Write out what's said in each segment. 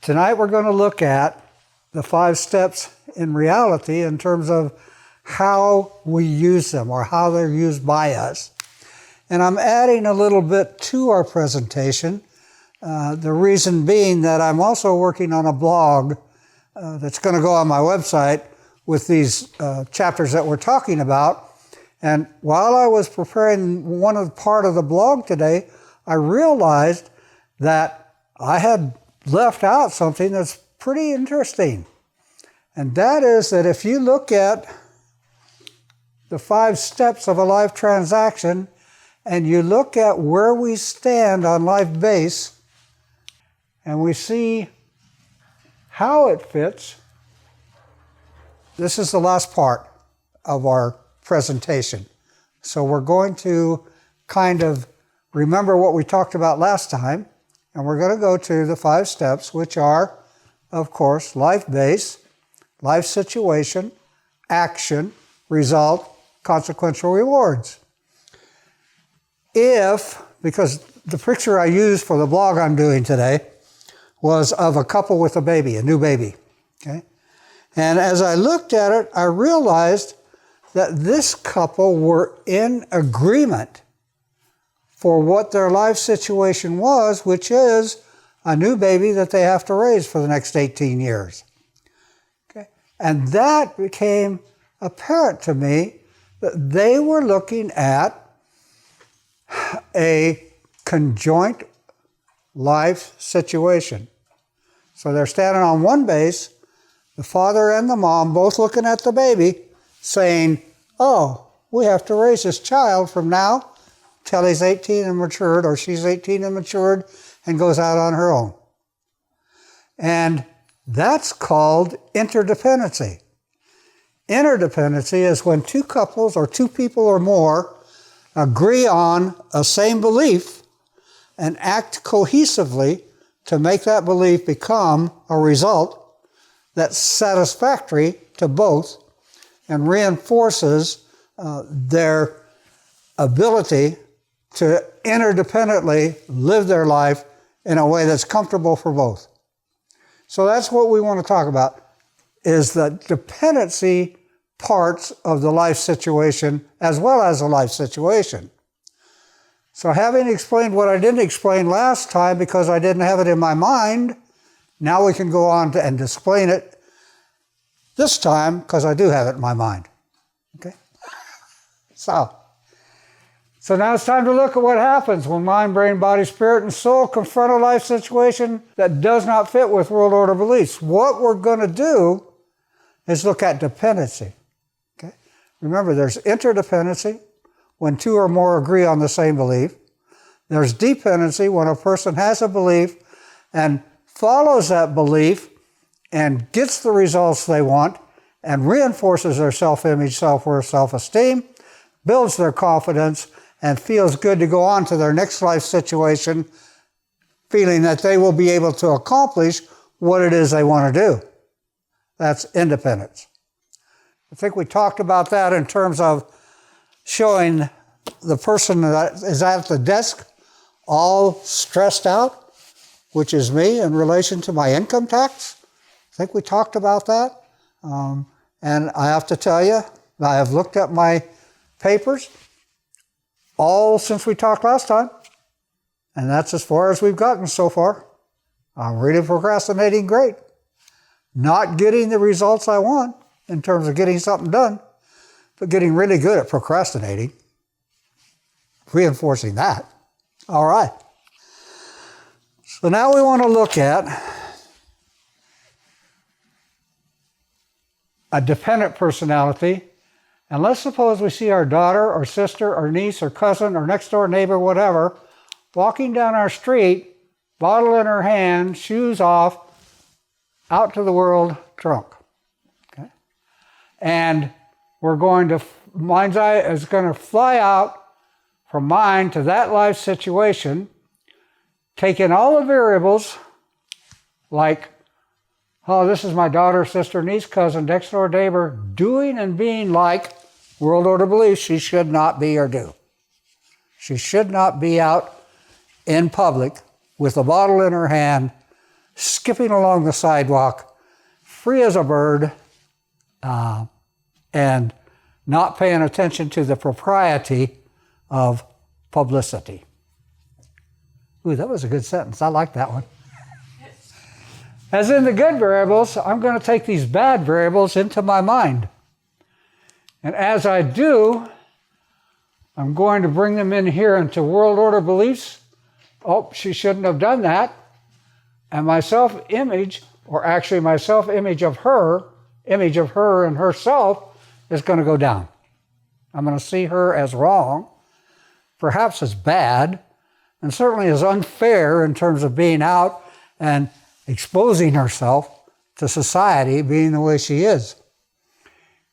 Tonight we're going to look at the 5 steps in reality in terms of how we use them or how they're used by us. And I'm adding a little bit to our presentation. The reason being that I'm also working on a blog that's going to go on my website with these chapters that we're talking about. And while I was preparing part of the blog today, I realized that I had left out something that's pretty interesting. And that is that if you look at the 5 steps of a life transaction and you look at where we stand on life base and we see how it fits, this is the last part of our presentation. So we're going to kind of remember what we talked about last time, and we're going to go to the 5 steps, which are, of course, life base, life situation, action, result, consequential rewards. Because the picture I used for the blog I'm doing today was of a couple with a baby, a new baby, okay? And as I looked at it, I realized that this couple were in agreement for what their life situation was, which is a new baby that they have to raise for the next 18 years. Okay? And that became apparent to me that they were looking at a conjoint life situation. So they're standing on one base, the father and the mom both looking at the baby, saying, oh, we have to raise this child from now till he's 18 and matured, or she's 18 and matured and goes out on her own. And that's called interdependency. Interdependency is when 2 couples or 2 people or more agree on a same belief and act cohesively to make that belief become a result that's satisfactory to both and reinforces their ability to interdependently live their life in a way that's comfortable for both. So that's what we want to talk about, is the dependency parts of the life situation as well as the life situation. So having explained what I didn't explain last time because I didn't have it in my mind, now we can go on and explain it this time because I do have it in my mind. Okay? So now it's time to look at what happens when mind, brain, body, spirit, and soul confront a life situation that does not fit with world order beliefs. What we're going to do is look at dependency. Okay? Remember, there's interdependency, when 2 or more agree on the same belief. There's dependency, when a person has a belief and follows that belief and gets the results they want and reinforces their self-image, self-worth, self-esteem, builds their confidence, and feels good to go on to their next life situation, feeling that they will be able to accomplish what it is they want to do. That's independence. I think we talked about that in terms of showing the person that is at the desk all stressed out, which is me in relation to my income tax. I think we talked about that. And I have to tell you, I have looked at my papers all since we talked last time, and that's as far as we've gotten so far. I'm really procrastinating great. Not getting the results I want in terms of getting something done, but getting really good at procrastinating, reinforcing that. All right. So now we want to look at a dependent personality. And let's suppose we see our daughter or sister or niece or cousin or next door neighbor, whatever, walking down our street, bottle in her hand, shoes off, out to the world drunk. Okay? And mind's eye is going to fly out from mind to that life situation, taking all the variables like, oh, this is my daughter, sister, niece, cousin, next door neighbor, doing and being like world order beliefs she should not be or do. She should not be out in public with a bottle in her hand, skipping along the sidewalk, free as a bird, and not paying attention to the propriety of publicity. Ooh, that was a good sentence. I like that one. As in the good variables, I'm going to take these bad variables into my mind. And as I do, I'm going to bring them in here into world order beliefs. Oh, she shouldn't have done that. And my self-image, or actually my self-image of her and herself, is going to go down. I'm going to see her as wrong, perhaps as bad, and certainly as unfair in terms of being out and exposing herself to society being the way she is.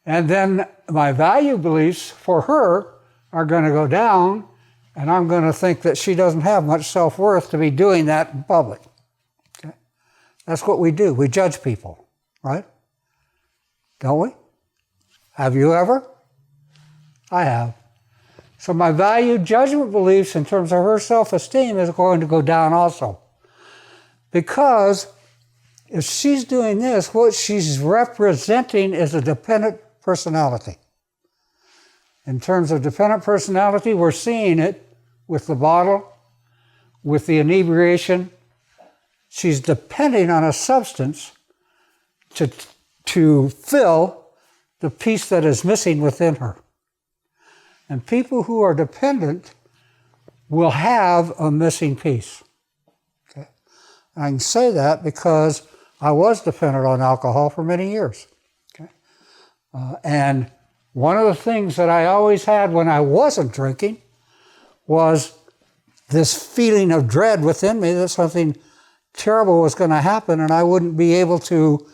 And then my value beliefs for her are going to go down, and I'm going to think that she doesn't have much self-worth to be doing that in public. Okay? That's what we do. We judge people, right? Don't we? Have you ever? I have. So my value judgment beliefs in terms of her self-esteem is going to go down also. Because if she's doing this, what she's representing is a dependent personality. In terms of dependent personality, we're seeing it with the bottle, with the inebriation. She's depending on a substance to fill the piece that is missing within her. And people who are dependent will have a missing piece. Okay? I can say that because I was dependent on alcohol for many years. Okay? And one of the things that I always had when I wasn't drinking was this feeling of dread within me that something terrible was going to happen and I wouldn't be able to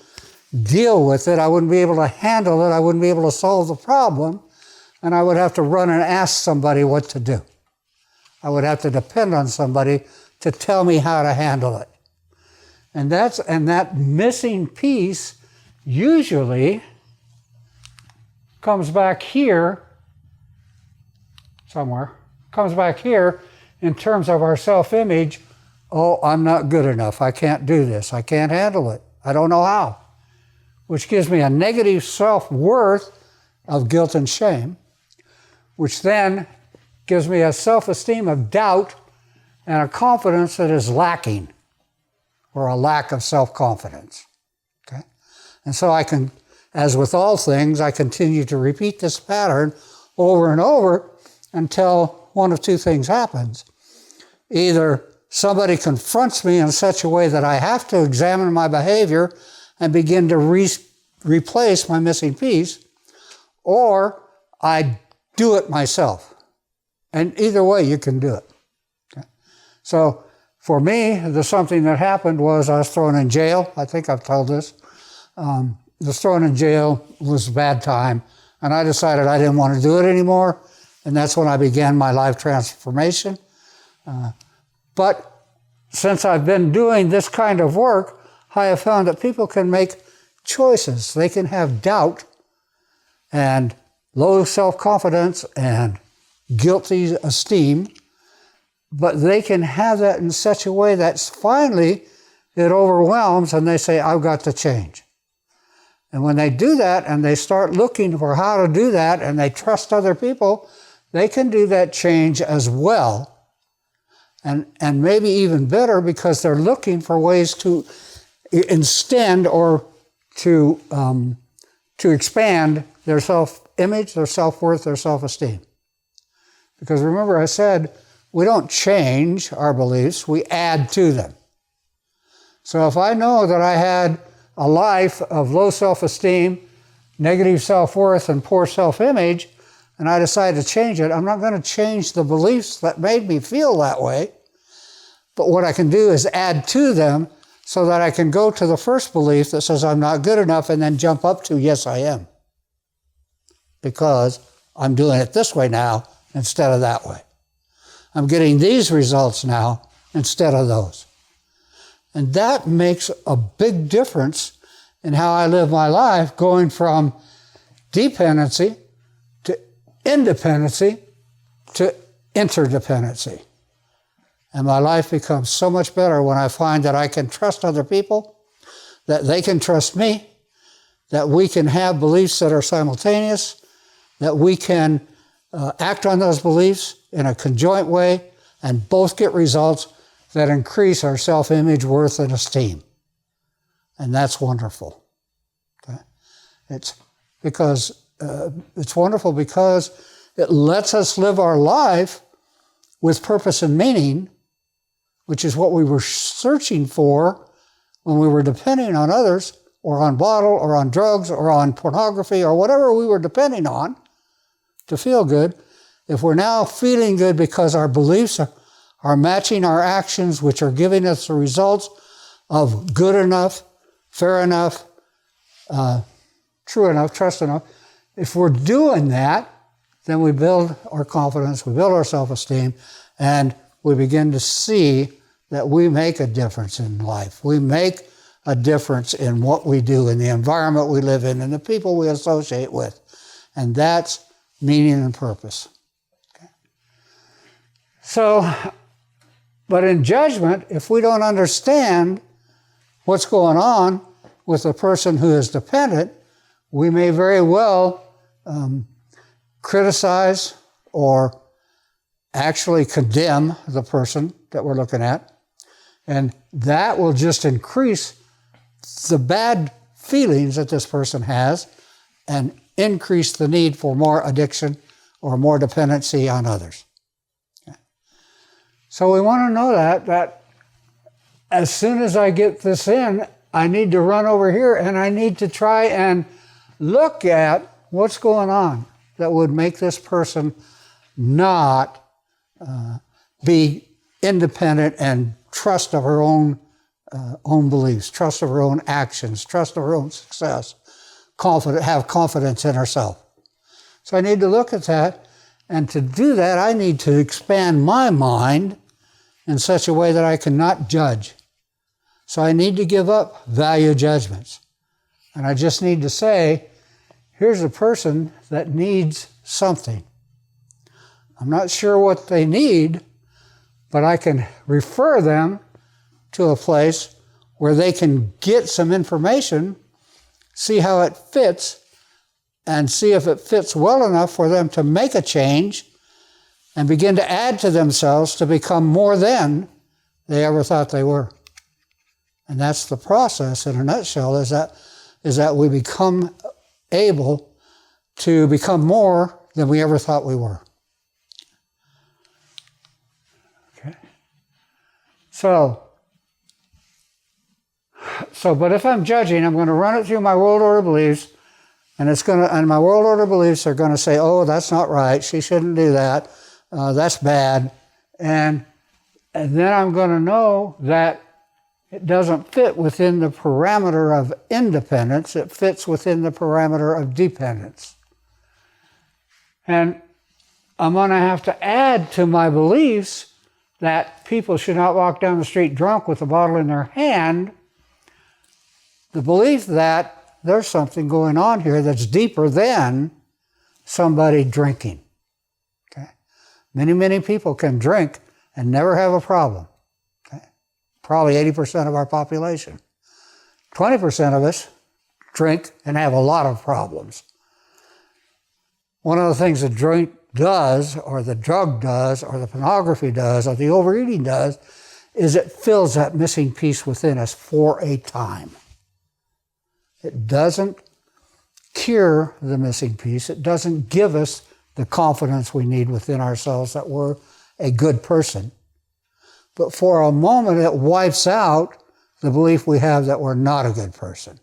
deal with it. I wouldn't be able to handle it. I wouldn't be able to solve the problem. And I would have to run and ask somebody what to do. I would have to depend on somebody to tell me how to handle it. And that missing piece usually comes back here somewhere, comes back here in terms of our self-image. Oh, I'm not good enough. I can't do this. I can't handle it. I don't know how. Which gives me a negative self-worth of guilt and shame, which then gives me a self-esteem of doubt and a confidence that is lacking, or a lack of self-confidence. Okay? And so I can, as with all things, I continue to repeat this pattern over and over until one of two things happens. Either somebody confronts me in such a way that I have to examine my behavior and begin to replace my missing piece, or I do it myself. And either way, you can do it. Okay? So for me, something that happened was I was thrown in jail. I think I've told this. Was thrown in jail, was a bad time, and I decided I didn't want to do it anymore, and that's when I began my life transformation. But since I've been doing this kind of work, I have found that people can make choices. They can have doubt and low self-confidence and guilty esteem, but they can have that in such a way that finally it overwhelms and they say, I've got to change. And when they do that and they start looking for how to do that and they trust other people, they can do that change as well. And maybe even better because they're looking for ways to extend or to expand their self-image, their self-worth, their self-esteem. Because remember I said, we don't change our beliefs, we add to them. So if I know that I had a life of low self-esteem, negative self-worth, and poor self-image, and I decide to change it, I'm not going to change the beliefs that made me feel that way. But what I can do is add to them so that I can go to the first belief that says I'm not good enough and then jump up to, yes, I am. Because I'm doing it this way now instead of that way. I'm getting these results now instead of those. And that makes a big difference in how I live my life, going from dependency to independency to interdependency. And my life becomes so much better when I find that I can trust other people, that they can trust me, that we can have beliefs that are simultaneous, that we can act on those beliefs in a conjoint way, and both get results that increase our self-image, worth, and esteem. And that's wonderful. Okay? It's wonderful because it lets us live our life with purpose and meaning, which is what we were searching for when we were depending on others, or on bottle, or on drugs, or on pornography, or whatever we were depending on to feel good. If we're now feeling good because our beliefs are matching our actions, which are giving us the results of good enough, fair enough, true enough, trust enough, if we're doing that, then we build our confidence, we build our self-esteem, and we begin to see that we make a difference in life. We make a difference in what we do, in the environment we live in, and the people we associate with. And that's meaning and purpose. Okay? So, but in judgment, if we don't understand what's going on with a person who is dependent, we may very well criticize or actually condemn the person that we're looking at. And that will just increase the bad feelings that this person has and increase the need for more addiction or more dependency on others. Okay. So we want to know that as soon as I get this in, I need to run over here and I need to try and look at what's going on that would make this person not be independent and trust of her own beliefs, trust of her own actions, trust of her own success, have confidence in herself. So I need to look at that, and to do that, I need to expand my mind in such a way that I cannot judge. So I need to give up value judgments. And I just need to say, here's a person that needs something. I'm not sure what they need, but I can refer them to a place where they can get some information, see how it fits, and see if it fits well enough for them to make a change and begin to add to themselves to become more than they ever thought they were. And that's the process in a nutshell, is that we become able to become more than we ever thought we were. Okay. But if I'm judging, I'm going to run it through my world order beliefs, and my world order beliefs are going to say, oh, that's not right, she shouldn't do that, that's bad, and then I'm going to know that it doesn't fit within the parameter of independence, it fits within the parameter of dependence. And I'm going to have to add to my beliefs that people should not walk down the street drunk with a bottle in their hand, the belief that there's something going on here that's deeper than somebody drinking. Okay? Many, many people can drink and never have a problem. Okay? Probably 80% of our population. 20% of us drink and have a lot of problems. One of the things the drink does, or the drug does, or the pornography does, or the overeating does, is it fills that missing piece within us for a time. It doesn't cure the missing piece. It doesn't give us the confidence we need within ourselves that we're a good person. But for a moment, it wipes out the belief we have that we're not a good person.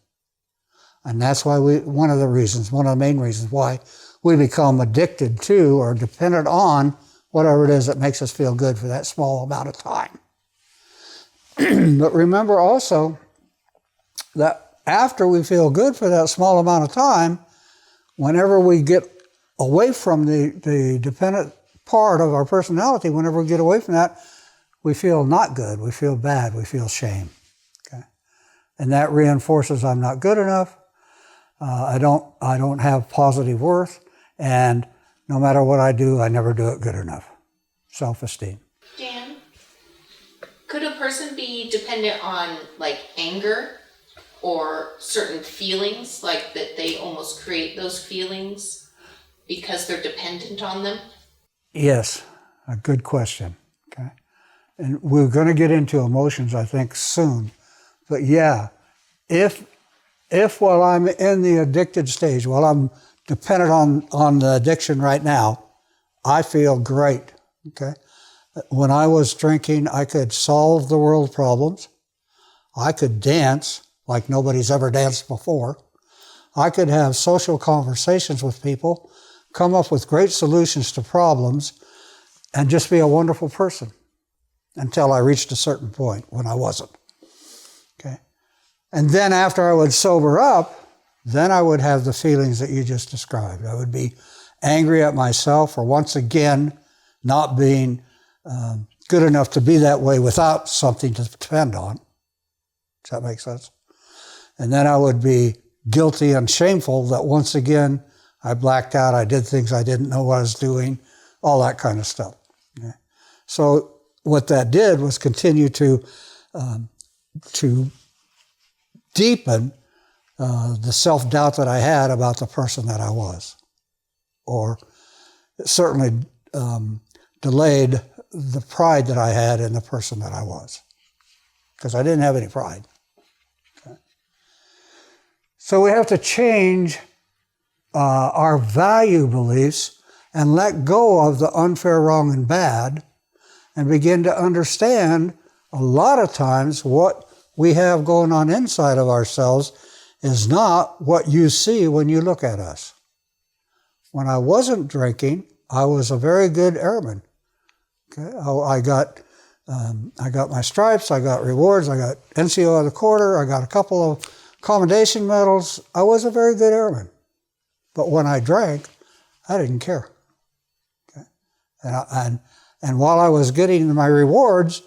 And that's why one of the main reasons why we become addicted to or dependent on whatever it is that makes us feel good for that small amount of time. But remember also that after we feel good for that small amount of time, whenever we get away from the dependent part of our personality, whenever we get away from that, we feel not good, we feel bad, we feel shame. Okay? And that reinforces I'm not good enough, I don't have positive worth, and no matter what I do, I never do it good enough. Self-esteem. Dan, person be dependent on like anger or certain feelings, like that they almost create those feelings because they're dependent on them? Yes, a good question. Okay, and we're going to get into emotions, I think, soon. But yeah, if while I'm in the addicted stage, while I'm dependent on the addiction right now, I feel great. Okay, when I was drinking, I could solve the world's problems. I could dance like nobody's ever danced before. I could have social conversations with people, come up with great solutions to problems, and just be a wonderful person until I reached a certain point when I wasn't. Okay? And then after I would sober up, then I would have the feelings that you just described. I would be angry at myself for once again not being good enough to be that way without something to depend on. Does that make sense? And then I would be guilty and shameful that once again I blacked out, I did things I didn't know what I was doing, all that kind of stuff. Okay? So what that did was continue to deepen the self-doubt that I had about the person that I was. Or it certainly delayed the pride that I had in the person that I was. Because I didn't have any pride. Okay? So we have to change our value beliefs and let go of the unfair, wrong, and bad and begin to understand a lot of times what we have going on inside of ourselves is not what you see when you look at us. When I wasn't drinking, I was a very good airman. Okay? I got my stripes, I got rewards, I got NCO of the quarter, I got a couple of commendation medals. I was a very good airman. But when I drank, I didn't care. Okay? And while I was getting my rewards,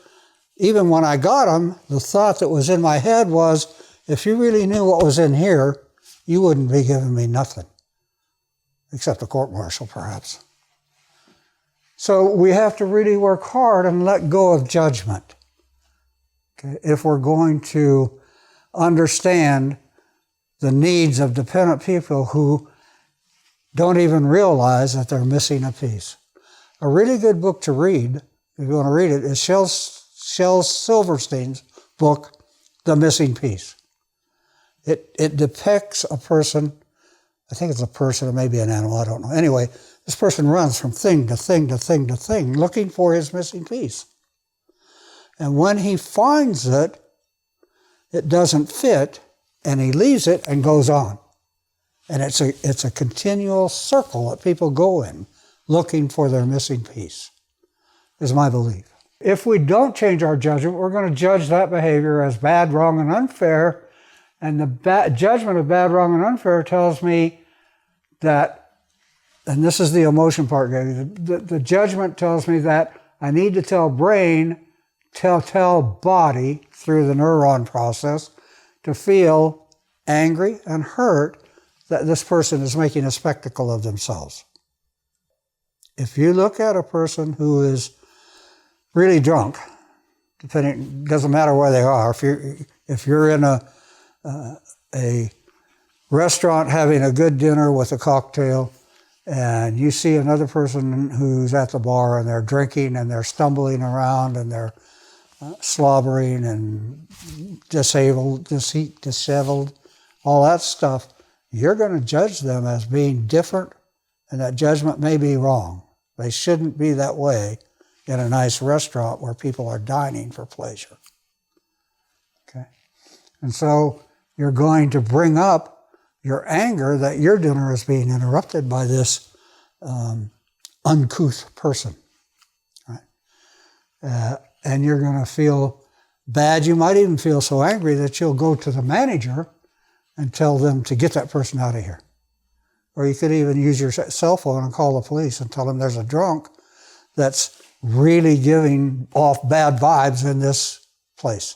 even when I got them, the thought that was in my head was, if you really knew what was in here, you wouldn't be giving me nothing. Except a court-martial, perhaps. So we have to really work hard and let go of judgment. Okay? If we're going to understand the needs of dependent people who don't even realize that they're missing a piece. A really good book to read, if you want to read it, is Shel Silverstein's book, The Missing Piece. It depicts a person, I think it's a person or maybe an animal, I don't know. Anyway, this person runs from thing to thing to thing to thing, looking for his missing piece. And when he finds it, it doesn't fit, and he leaves it and goes on. And it's a continual circle that people go in, looking for their missing piece, is my belief. If we don't change our judgment, we're going to judge that behavior as bad, wrong, and unfair. And the judgment of bad, wrong, and unfair tells me that, and this is the emotion part, the judgment tells me that I need to tell brain, tell body through the neuron process to feel angry and hurt that this person is making a spectacle of themselves. If you look at a person who is really drunk, doesn't matter where they are, if you're in a restaurant having a good dinner with a cocktail and you see another person who's at the bar and they're drinking and they're stumbling around and they're slobbering and disheveled, all that stuff, you're going to judge them as being different, and that judgment may be wrong. They shouldn't be that way in a nice restaurant where people are dining for pleasure. Okay? And so you're going to bring up your anger that your dinner is being interrupted by this uncouth person. Right? And you're going to feel bad. You might even feel so angry that you'll go to the manager and tell them to get that person out of here. Or you could even use your cell phone and call the police and tell them there's a drunk that's really giving off bad vibes in this place.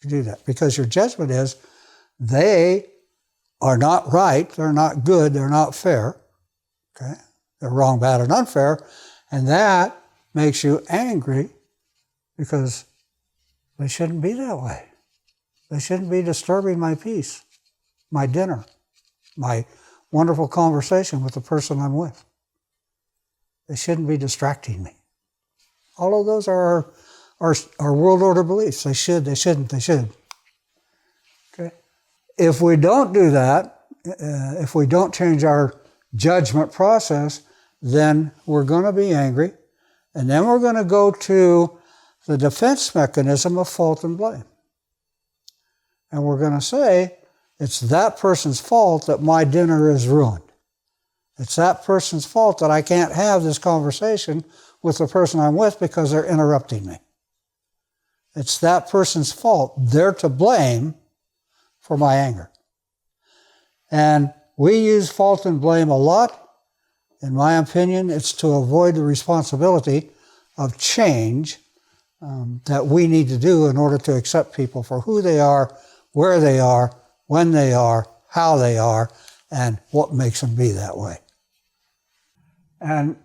You do that because your judgment is they are not right, they're not good, they're not fair. Okay? They're wrong, bad, and unfair. And that makes you angry because They shouldn't be that way. They shouldn't be disturbing my peace, my dinner, my wonderful conversation with the person I'm with. They shouldn't be distracting me. All of those are our world order beliefs. They should, they shouldn't, they should. Okay? If we don't do that, if we don't change our judgment process, then we're going to be angry, and then we're going to go to the defense mechanism of fault and blame. And we're going to say, it's that person's fault that my dinner is ruined. It's that person's fault that I can't have this conversation with the person I'm with because they're interrupting me. It's that person's fault. They're to blame for my anger. And we use fault and blame a lot. In my opinion, it's to avoid the responsibility of change that we need to do in order to accept people for who they are, where they are, when they are, how they are, and what makes them be that way. And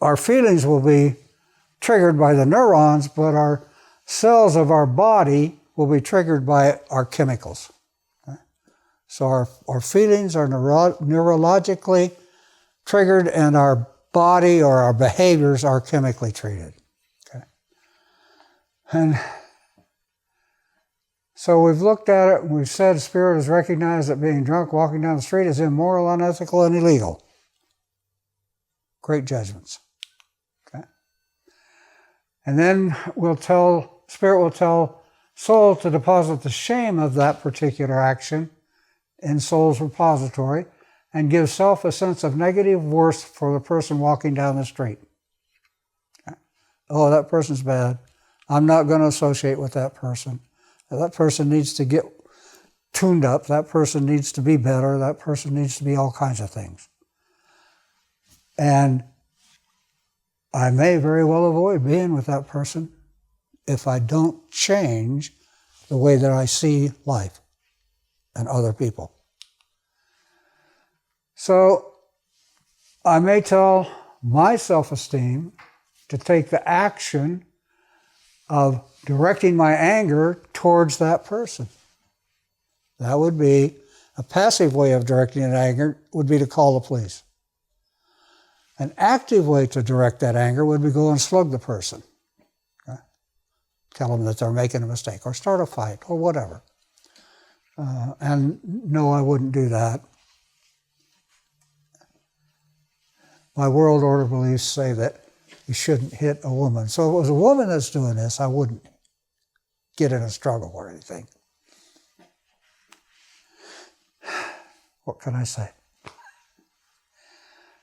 our feelings will be triggered by the neurons, but our cells of our body will be triggered by our chemicals. Okay? So our feelings are neurologically triggered, and our body or our behaviors are chemically treated. Okay? And so we've looked at it, and we've said spirit has recognized that being drunk, walking down the street is immoral, unethical, and illegal. Great judgments. Okay? And then spirit will tell soul to deposit the shame of that particular action in soul's repository and give self a sense of negative worth for the person walking down the street. Okay? Oh, that person's bad. I'm not going to associate with that person. That person needs to get tuned up. That person needs to be better. That person needs to be all kinds of things. And I may very well avoid being with that person if I don't change the way that I see life and other people. So I may tell my self-esteem to take the action of directing my anger towards that person. That would be a passive way of directing an anger, would be to call the police. An active way to direct that anger would be go and slug the person. Okay? Tell them that they're making a mistake, or start a fight, or whatever. And no, I wouldn't do that. My world order beliefs say that you shouldn't hit a woman. So if it was a woman that's doing this, I wouldn't get in a struggle or anything. What can I say?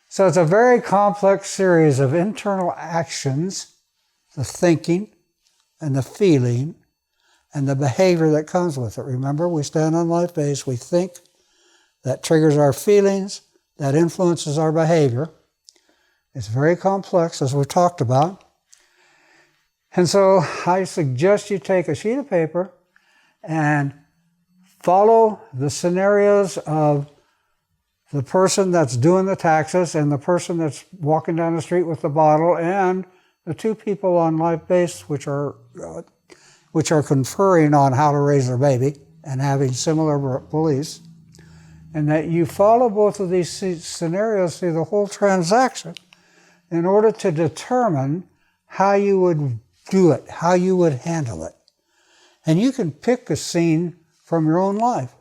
So it's a very complex series of internal actions, the thinking and the feeling and the behavior that comes with it. Remember, we stand on life base, we think, that triggers our feelings, that influences our behavior. It's very complex, as we've talked about. And so I suggest you take a sheet of paper and follow the scenarios of the person that's doing the taxes and the person that's walking down the street with the bottle and the two people on life base which are conferring on how to raise their baby and having similar beliefs, and that you follow both of these scenarios through the whole transaction in order to determine how you would do it, how you would handle it. And you can pick a scene from your own life.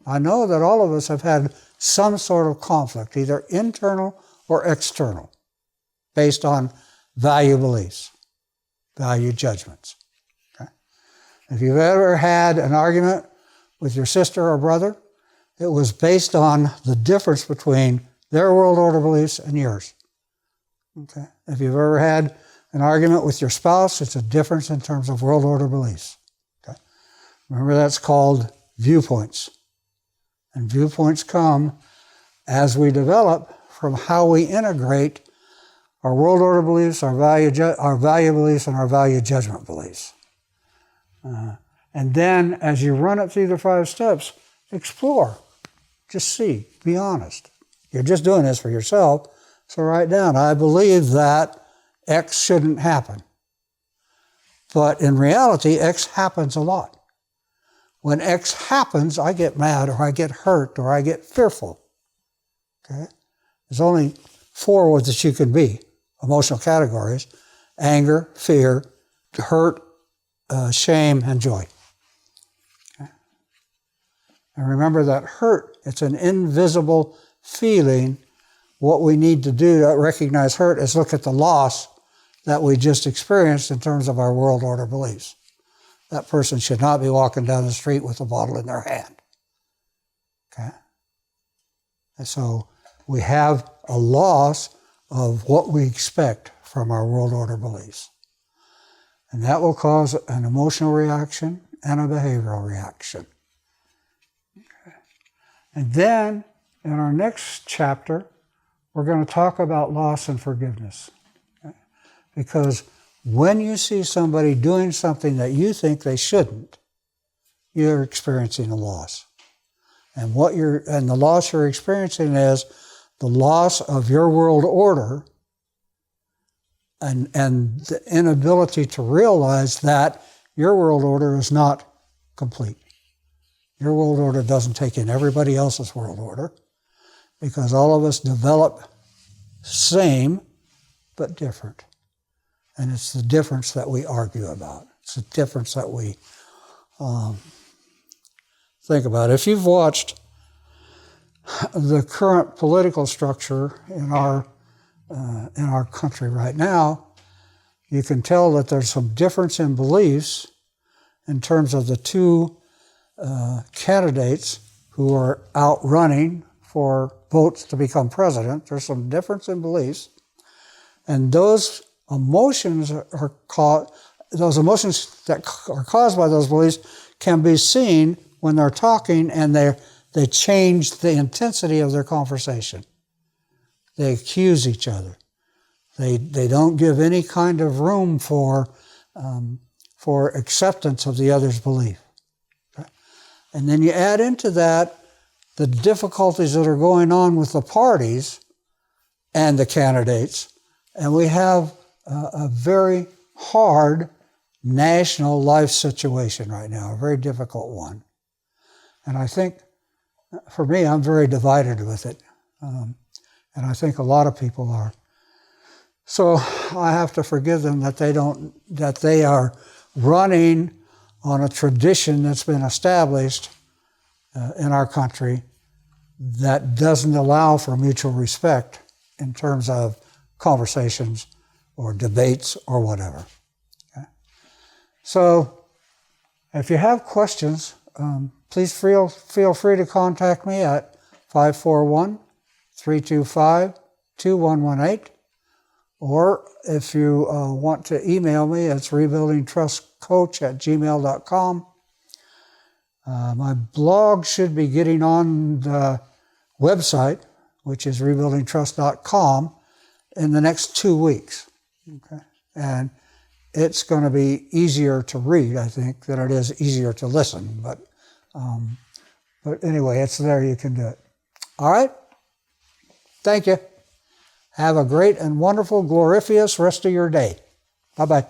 I know that all of us have had some sort of conflict, either internal or external, based on value beliefs, value judgments. Okay? If you've ever had an argument with your sister or brother, it was based on the difference between their world order beliefs and yours. Okay? If you've ever had an argument with your spouse, it's a difference in terms of world order beliefs. Okay? Remember, that's called viewpoints. And viewpoints come as we develop from how we integrate our world order beliefs, our value beliefs, and our value judgment beliefs. And then, as you run it through the 5 steps, explore. Just see. Be honest. You're just doing this for yourself, so write down, I believe that X shouldn't happen. But in reality, X happens a lot. When X happens, I get mad, or I get hurt, or I get fearful. Okay? There's only 4 that you can be, emotional categories: anger, fear, hurt, shame, and joy. Okay? And remember that hurt, it's an invisible feeling. What we need to do to recognize hurt is look at the loss that we just experienced in terms of our world order beliefs. That person should not be walking down the street with a bottle in their hand. Okay? And so we have a loss of what we expect from our world order beliefs. And that will cause an emotional reaction and a behavioral reaction. Okay. And then, in our next chapter, we're going to talk about loss and forgiveness. Okay? Because when you see somebody doing something that you think they shouldn't, you're experiencing a loss. And the loss you're experiencing is the loss of your world order, and the inability to realize that your world order is not complete. Your world order doesn't take in everybody else's world order, because all of us develop same but different. And it's the difference that we argue about. It's the difference that we think about. If you've watched the current political structure in our country right now, you can tell that there's some difference in beliefs in terms of the 2 candidates who are out running for votes to become president. There's some difference in beliefs, and those emotions that are caused by those beliefs can be seen when they're talking, and they change the intensity of their conversation. They accuse each other. They don't give any kind of room for acceptance of the other's belief. Okay? And then you add into that the difficulties that are going on with the parties and the candidates, and we have a very hard national life situation right now, a very difficult one. And I think, for me, I'm very divided with it. And I think a lot of people are. So I have to forgive them that they are running on a tradition that's been established in our country that doesn't allow for mutual respect in terms of conversations or debates or whatever. Okay? So if you have questions, please feel free to contact me at 541-325-2118. Or if you want to email me, it's rebuildingtrustcoach@gmail.com. My blog should be getting on the website, which is rebuildingtrust.com, in the next 2 weeks. Okay? And it's going to be easier to read, I think, than it is easier to listen. But anyway, it's there. You can do it. All right? Thank you. Have a great and wonderful, glorifious rest of your day. Bye-bye.